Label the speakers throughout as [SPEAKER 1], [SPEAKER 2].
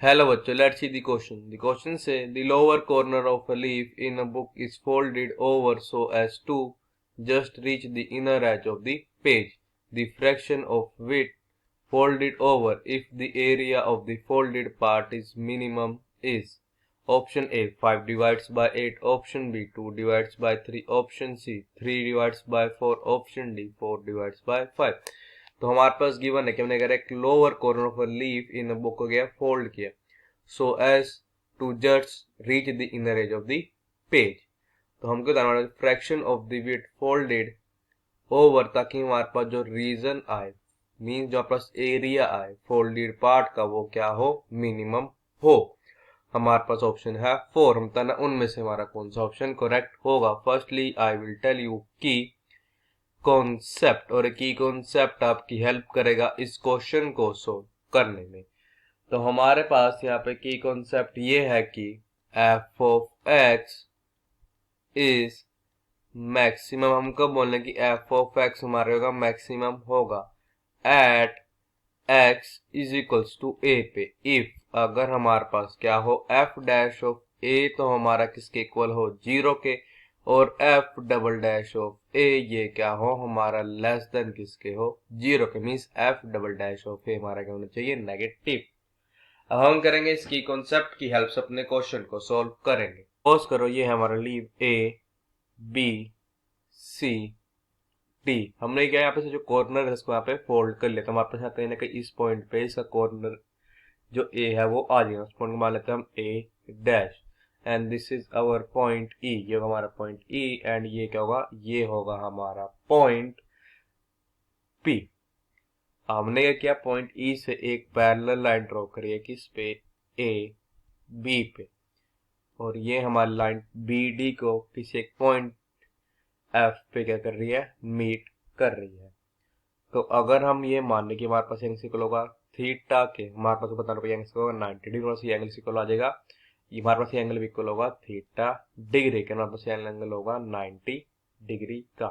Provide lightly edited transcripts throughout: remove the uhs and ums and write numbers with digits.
[SPEAKER 1] Hello बच्चों, let's see the question. The question say the lower corner of a leaf in a book is folded over so as to just reach the inner edge of the page. The fraction of width folded over if the area of the folded part is minimum is option A 5 divides by 8, option B 2 divides by 3, option C 3 divides by 4, option D 4 divides by 5. तो हमारे पास given है कि हमने अगर एक lower corner of a leaf in a book को गया fold किया so as to just reach the inner edge of the page. तो हमको बताना fraction of the width folded over, ताकि हमारे पास जो रीजन आए मीन जो हमारे पास एरिया आए फोल्डेड पार्ट का वो क्या हो, मिनिमम हो। हमारे पास ऑप्शन है 4। हम बताना उनमें से हमारा कौन सा ऑप्शन करेक्ट होगा। Firstly I will tell you की कॉन्सेप्ट, और की कॉन्सेप्ट आपकी हेल्प करेगा इस क्वेश्चन को सोल्व करने में। तो हमारे पास यहाँ पे की कॉन्सेप्ट ये है कि F of x is maximum. हम कब बोलने कि एफ ऑफ एक्स हमारे होगा मैक्सिमम होगा at x is equals to a पे। इफ अगर हमारे पास क्या हो एफ डैश ऑफ ए तो हमारा किसके इक्वल हो, 0 के, और एफ डबल डैश ऑफ ए ये क्या हो हमारा लेस देन किसके हो, 0 के। Means F double dash of a हमारा क्या होना चाहिए, नेगेटिव। अब हम करेंगे इसकी कॉन्सेप्ट की हेल्प से अपने क्वेश्चन को सॉल्व करेंगे। सपोज करो ये हमारा leaf A B C D. हमने क्या यहाँ पे से जो कॉर्नर है इसको यहाँ पे फोल्ड कर लिया, तो हमारे पास कहीं ना कहीं इस पॉइंट पे इसका कॉर्नर जो ए है वो आ जाएगा। उस पॉइंट को मान लेते हैं हम a dash, and this is our point E. ये होगा हमारा पॉइंट ई, एंड ये क्या होगा, ये होगा हमारा पॉइंट पी। हमने क्या किया, पॉइंट ई से एक पैरेलल लाइन ड्रॉ करी है किस पे, ए बी पे, और ये हमारी लाइन बी डी को किसी एक पॉइंट एफ पे क्या कर रही है, मीट कर रही है। तो अगर हम ये मान लें कि हमारे पास एंगल इक्वल होगा थीटा के, हमारे पास बताना पड़ेगा एंगल होगा 90 डिग्री, और एंगल इक्वल आ जाएगा, ये हमारे पास एंगल इक्वल होगा थीटा डिग्री के, हमारे पास एंगल होगा 90 डिग्री का।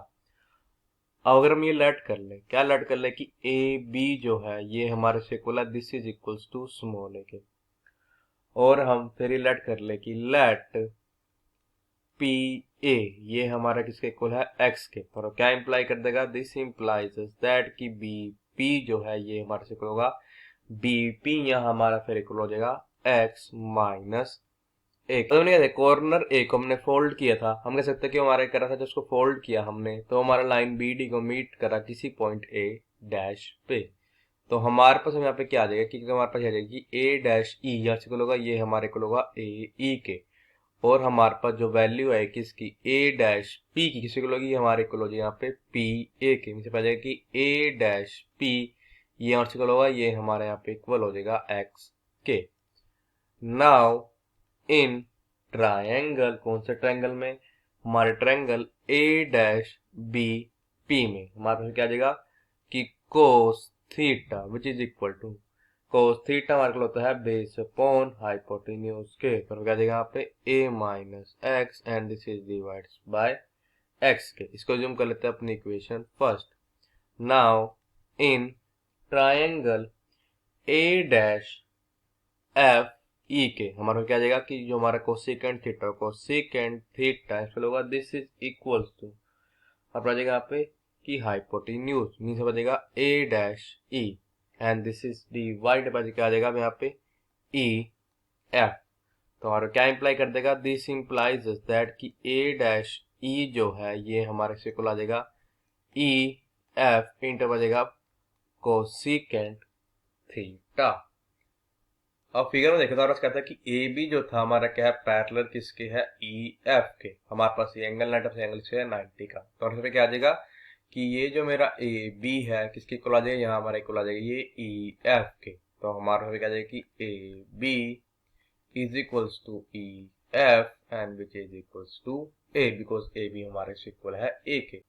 [SPEAKER 1] अब अगर हम ये लेट कर ले, क्या लेट कर ले कि ए बी जो है ये हमारे से इक्वल है, this is equals to small a के, और हम फिर ये लेट कर ले कि लेट पी ए ये हमारा किसके इक्वल है, एक्स के। और क्या इंप्लाई कर देगा, दिस इंप्लाइज दैट कि बी पी जो है ये हमारे से इक्वल होगा बी पी, यहाँ हमारा फिर इक्वल हो जाएगा एक्स माइनस एक। तो हमने कॉर्नर ए को हमने फोल्ड किया था, हम कह सकते हैं कि हमारा करा था जो उसको फोल्ड किया हमने, तो हमारा लाइन बी डी को मीट करा किसी पॉइंट ए डैश पे। तो हमारे पास हम यहाँ पे क्या आ जाएगा कि हमारे पास आ जाएगा कि ए डैश ई यहाँ से होगा, ये हमारे को होगा ए ई के, और हमारे पास जो वैल्यू है किसकी, ए डैश पी की, किसी को होगी हमारे को हो जाएगा यहाँ पे पी ए के। नीचे पा जाएगा कि ए डैश पी ये और से होगा, ये हमारे यहाँ पे इक्वल हो जाएगा एक्स के। नाउ इन ट्रायंगल, कौन से ट्रायंगल में, हमारे triangle A dash B P में हमारे पास क्या आ जाएगा कि cos theta which is equal to cos theta हमारे को होता है बेस अपॉन हाइपोटेन्यूज के, तो क्या देगा यहाँ पे a minus x, and this is divides bye x के। इसको जूम कर लेते हैं अपनी equation first. Now in triangle a dash F E के हमारा क्या जाएगा कि जो हमारा कोसेकेंट थीटा इसको होगा, दिस इज इक्वल्स टू अब आ जाएगा यहाँ पे कि हाइपोटेन्यूज मीन्स हो जाएगा a dash E, and this is divide bye क्या आ जाएगा यहाँ पे ई एफ। तो और क्या इंप्लाई कर देगा, दिस इंप्लाइज दैट कि ए डैश ई जो है ये हमारे से इक्वल आ जाएगा ई एफ इंटू बजेगा कोसेकेंट थीटा। अब फिगर में देखो तो कहता है कि ए बी जो था हमारा क्या है, पैरेलल किसके है, ई एफ के। हमारे पास ये एंगल 90 एंगल से है 90 का, तो और क्या आ जाएगा कि ये जो मेरा ए बी है किसके इक्वल आ जाएगा, यहाँ हमारा इक्वल आ जाएगा ये ई एफ के। तो हमारा क्या आ जाएगा कि A B is equals to E F and which is equals to a, because A B हमारे से इक्वल है ए के।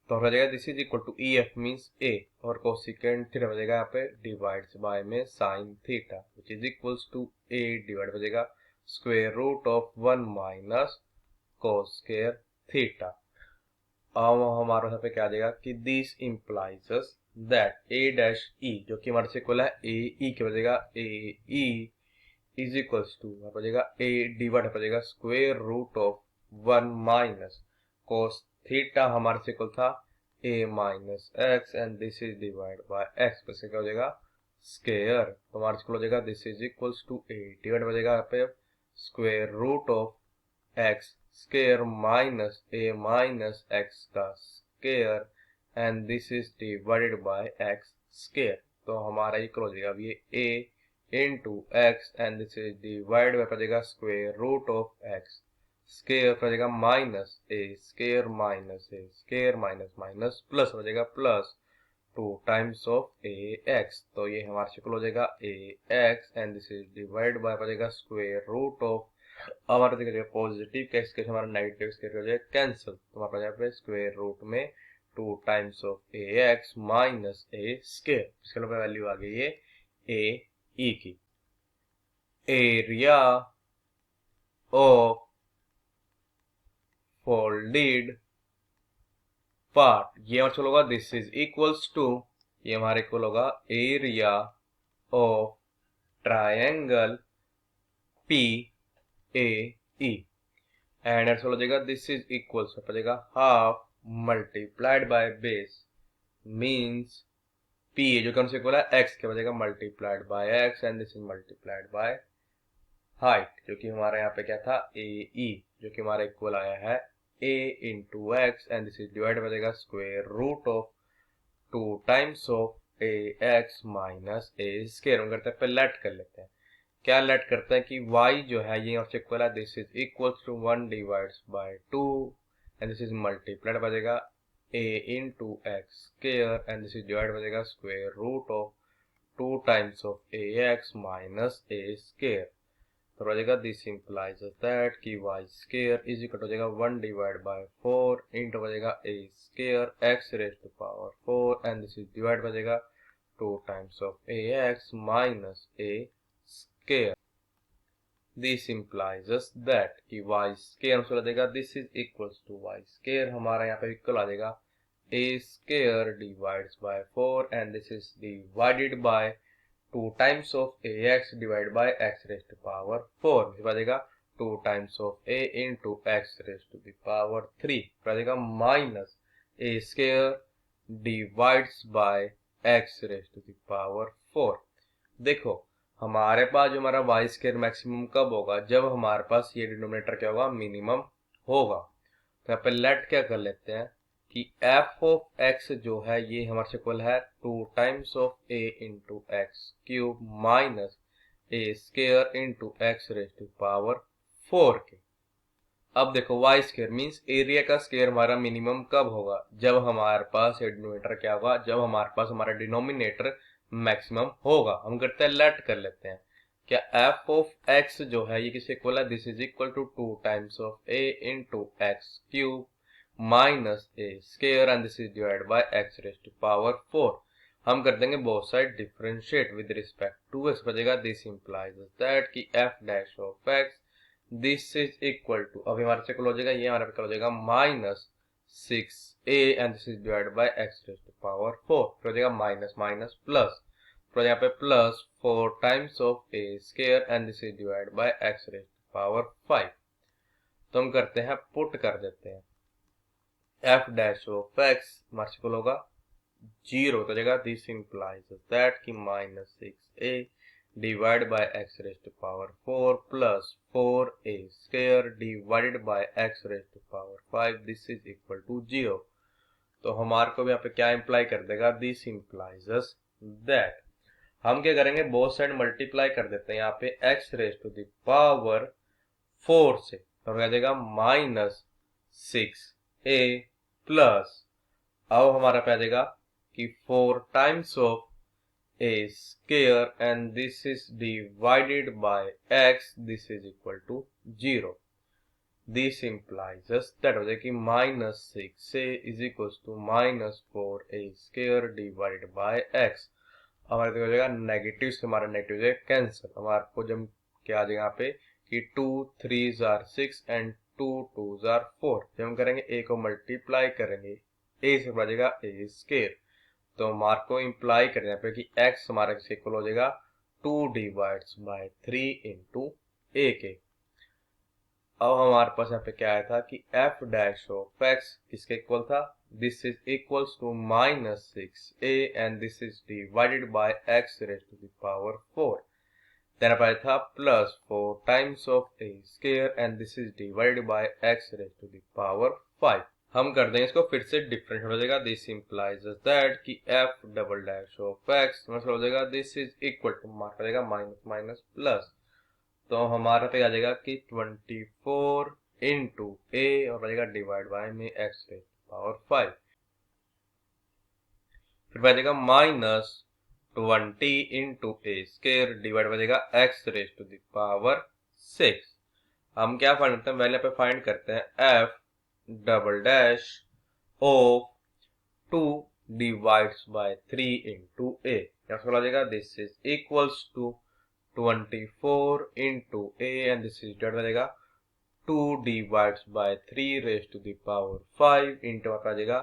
[SPEAKER 1] तो हो जाएगा this is equal to E F means a, और कोसेकेंट थीटा हो जाएगा यहाँ पे डिवाइड्स बाय में sine theta which is equals to a divide हो जाएगा square root of 1 minus cos square theta. अब हमारे यहाँ पे क्या आ जाएगा कि this implies that A dash ई जो कि हमारे से इक्वल है ए ई के बजेगा A E is equals to यहाँ पर बजेगा ए डिवाइड हो जाएगा square root of 1 minus cos theta हमारे से इक्वल था a minus x and this is divide by x पर से क्या हो जाएगा स्क्वायर। तो हमारे से हो जाएगा this is equals to a divide हो जाएगा यहाँ पे square root of x square minus a minus x का square and this is divided by x square. तो हमारा इक्वल हो जाएगा अब ये ए into x and this is divided by पड़ेगा square root of x square पड़ेगा minus a square minus minus plus हो जाएगा plus 2 times of ax। तो ये हमारा शक्ल हो जाएगा ax and this is divided by पड़ेगा square root of हमारा देखिए पॉजिटिव का इसके हमारा नेगेटिव इसके हो जाएगा कैंसिल। तो हमारे यहाँ पे स्क्वायर रूट में 2 times of ax minus a square इसके वैल्यू आ गई है a ई की। एरिया ऑफ फोल्डेड पार्ट ये हमारे चलो होगा दिस इज इक्वल्स टू ये हमारे इक्वल होगा area of triangle P A E and चलो जाएगा दिस इज इक्वल्स हो जाएगा half multiplied by base means P जो कौन से इक्वल है x के बजेगा multiplied by x and this is multiplied by height जो कि हमारा यहाँ पे क्या था ए ई जो कि हमारा इक्वल आया है a into x and this is divide बजेगा square root of 2 times of a x minus A square. हम करते हैं पहले लेट कर लेते हैं। क्या लेट करते हैं कि y जो है ये और इक्वल है this is equal to 1 divides by 2 and this is multiplied बजेगा a into x square and this is divided by the square root of 2 times of ax minus a square। तो हो जाएगा this implies that कि y square is equal to हो जाएगा 1 divided by 4 into हो जाएगा a square x raised to power 4 and this is divided by जाएगा 2 times of ax minus a square। This implies us that कि y square हमसे हो जाएगा this is equals to y square हमारा यहाँ पे इक्वल आ जाएगा a square divides by 4 and this is divided by 2 times of ax divided by x raised to power 4 इसके बाद जाएगा 2 times of a into x raised to the power 3 फिर जाएगा minus a square divides by x raised to the power 4। देखो हमारे पास जो हमारा y स्क्वायर मैक्सिमम कब होगा जब हमारे पास ये डिनोमिनेटर क्या होगा मिनिमम होगा। तो यहाँ पे लेट क्या कर लेते हैं कि f ऑफ x जो है ये हमारे से इक्वल है 2 times of a into x cube minus a square into x raise to power 4 के। अब देखो y स्क्वायर मींस एरिया का स्क्वायर हमारा मिनिमम कब होगा जब हमारे पास डिनोमिनेटर क्या होगा जब हमारे पास हमारा डिनोमिनेटर मैक्सिमम होगा। हम करते हैं लेट कर लेते हैं क्या f ऑफ x जो है ये किससे इक्वल है this is equal to 2 times of a into x cube minus A square and this is divide by x raise to power 4। हम कर देंगे both side differentiate with respect to x बचेगा this implies that कि f dash of x this is equal to अभी हमारे से हो जाएगा ये हमारे पे हो जाएगा minus 6a and this is divide by x raise to power 4 फिर हो जाएगा माइनस माइनस प्लस तो यहाँ पे plus 4 times of a square and this is divide by x raise to power 5। तो हम करते हैं पुट कर देते हैं f डैश ऑफ x हमारे को होगा 0 तो जाएगा दिस इंप्लाइज दैट कि minus 6a divide by x raise to power 4 plus 4a square divided by x raise to power 5 this is equal to 0। तो हमारे को भी यहाँ पे क्या इंप्लाई कर देगा दिस इंप्लाइज दैट हम क्या करेंगे बोथ साइड मल्टीप्लाई कर देते हैं यहाँ पे x raise to the power 4 से तो क्या देगा माइनस 6a प्लस अब हमारा पे आ जाएगा कि 4 times of a square and this is divided by x this is equal to 0। this implies us that हो जाएगा कि minus 6a is equals to minus 4a square divided by x। हमारे तो हो जाएगा नेगेटिव से हमारा नेगेटिव हो जाएगा कैंसिल हमारे को जब क्या आ जाएगा यहाँ पे कि 2 3s are 6 and 2 2s are 4 जब हम करेंगे a को मल्टीप्लाई करेंगे a से बढ़ जाएगा a स्क्वायर तो हमारे को इम्प्लाई करने पे कि x हमारा किसके इक्वल हो जाएगा 2 डिवाइड्स बाय 3 इंटू a के। अब हमारे पास यहाँ पे क्या आया था कि f डैश ऑफ x किसके इक्वल था, this is equals to -6a and this is divided by x raise to the power 4। Then अब आया था +4 times of a square and this is divided by x raise to the power 5। हम कर देंगे इसको फिर से डिफरेंशिएट हो जाएगा, दिस इंप्लाइज दैट कि f double dash of x मतलब हो जाएगा this is equal to mark हो जाएगा माइनस माइनस प्लस, तो हमारा पे आ जाएगा कि 24 इंटू ए और आ जाएगा डिवाइड बाय में x रेज पावर 5, फिर आ जाएगा -20 इंटू ए स्क्वायर डिवाइड हो जाएगा x raise to the power 6। हम क्या फाइंड करते हैं, पहले पे फाइंड करते हैं f double dash of 2 divides by 3 into a, क्या आ जाएगा this is equals to 24 into a and this is divide हो जाएगा 2 divides by 3 raise to the power 5 into आ जाएगा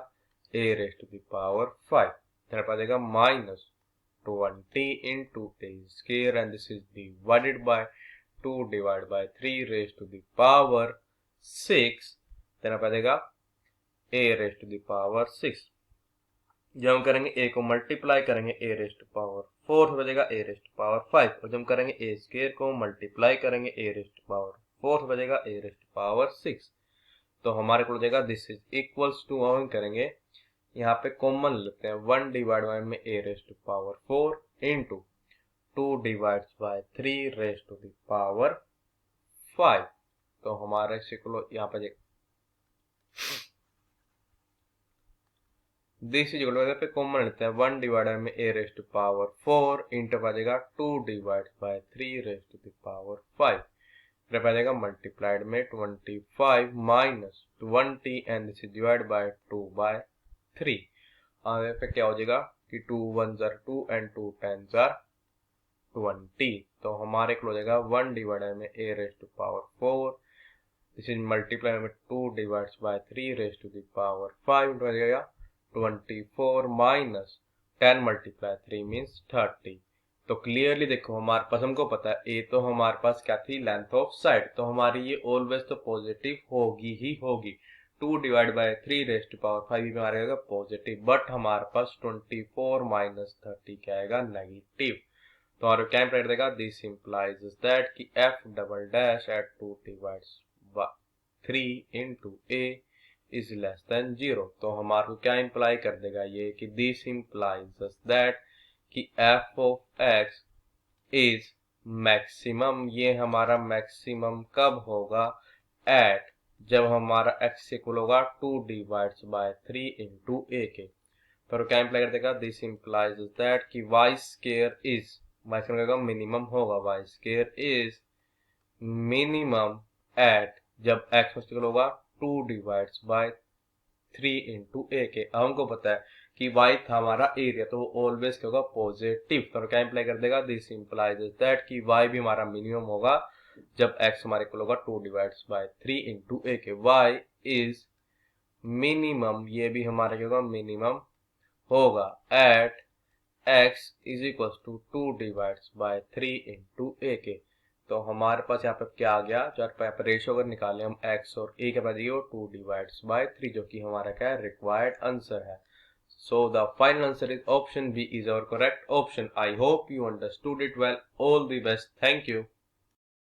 [SPEAKER 1] a raise to the power 5, फिर आ जाएगा -20 into a square and this is divided by 2 divide by 3 raise to the power 6, then आ जाएगा a raise to the power 6। जब हम करेंगे a को मल्टीप्लाई करेंगे a रेज टू पावर 4 हो जाएगा a रेज टू पावर 5, और जब हम करेंगे a स्क्वायर को मल्टीप्लाई करेंगे a रेज टू पावर 4 हो जाएगा a रेज टू पावर 6, तो हमारे को हो जाएगा दिस इज इक्वल्स टू, हम करेंगे यहाँ पे कॉमन लेते हैं 1 डिवाइड बाय में a raise to power 4 into 2 divides by 3 raise to the power 5, तो हमारे इक्वल यहाँ पे दिस इज इक्वल पे कॉमन लेते हैं 1 डिवाइड में a raise to power 4 into आ जाएगा 2 divide by 3 raise to the power 5, फिर आ जाएगा मल्टीप्लाइड में 25 minus 20 and this is divide by 2 by 3, आगे पे क्या हो जाएगा कि 2 1 जार 2 एंड 2 10 जार 20, तो हमारे को हो जाएगा 1 डिवाइड में a raise to power 4 this is multiply में 2 divides by 3 raise to the power 5 into आ जाएगा 24 माइनस 10 मल्टीप्लाई 3 मीन्स 30, तो क्लियरली देखो हमारे पास हमको पता है a तो हमारे पास क्या थी लेंथ ऑफ साइड, तो हमारी ये ऑलवेज तो पॉजिटिव होगी ही होगी, 2 divide by 3 raise to power 5 में आएगा पॉजिटिव, बट हमारे पास 24 माइनस 30 क्या आएगा नेगेटिव, तो हमारे क्या इंप्लाई देगा, दिस इंप्लाइज दैट कि f double dash at 2 divides by 3 into a is less than 0, तो हमारे को क्या इंप्लाई कर देगा ये कि दिस इंप्लाइज दैट कि f of x is maximum, ये हमारा मैक्सिमम कब होगा एट जब हमारा x इक्वल होगा 2 डिवाइड्स बाय 3 इंटू a के, तो क्या इंप्लाई कर देगा, दिस इंप्लाइज दैट कि y स्क्वायर इज मिनिमम होगा, y square is minimum at जब x इक्वल होगा 2 डिवाइड्स बाय 3 इंटू a के। हमको पता है कि y था हमारा एरिया, तो वो ऑलवेज क्या होगा पॉजिटिव, तो क्या इंप्लाई कर देगा, दिस इंप्लाइज दैट कि y भी हमारा मिनिमम होगा जब x हमारे इक्वल होगा 2 डिवाइड्स बाय 3 इंटू a के, y इज मिनिमम, ये भी हमारा क्या होगा मिनिमम होगा at x is equal to 2 divides by 3 into a के, तो हमारे पास यहाँ पे क्या आ गया, जो यहाँ पे रेशियो अगर निकालें हम x और a के पास ये 2 डिवाइड्स बाय 3, जो कि हमारा क्या है रिक्वायर्ड आंसर है। So the final answer is option B is our correct option. I hope you understood it well. All the best. Thank you.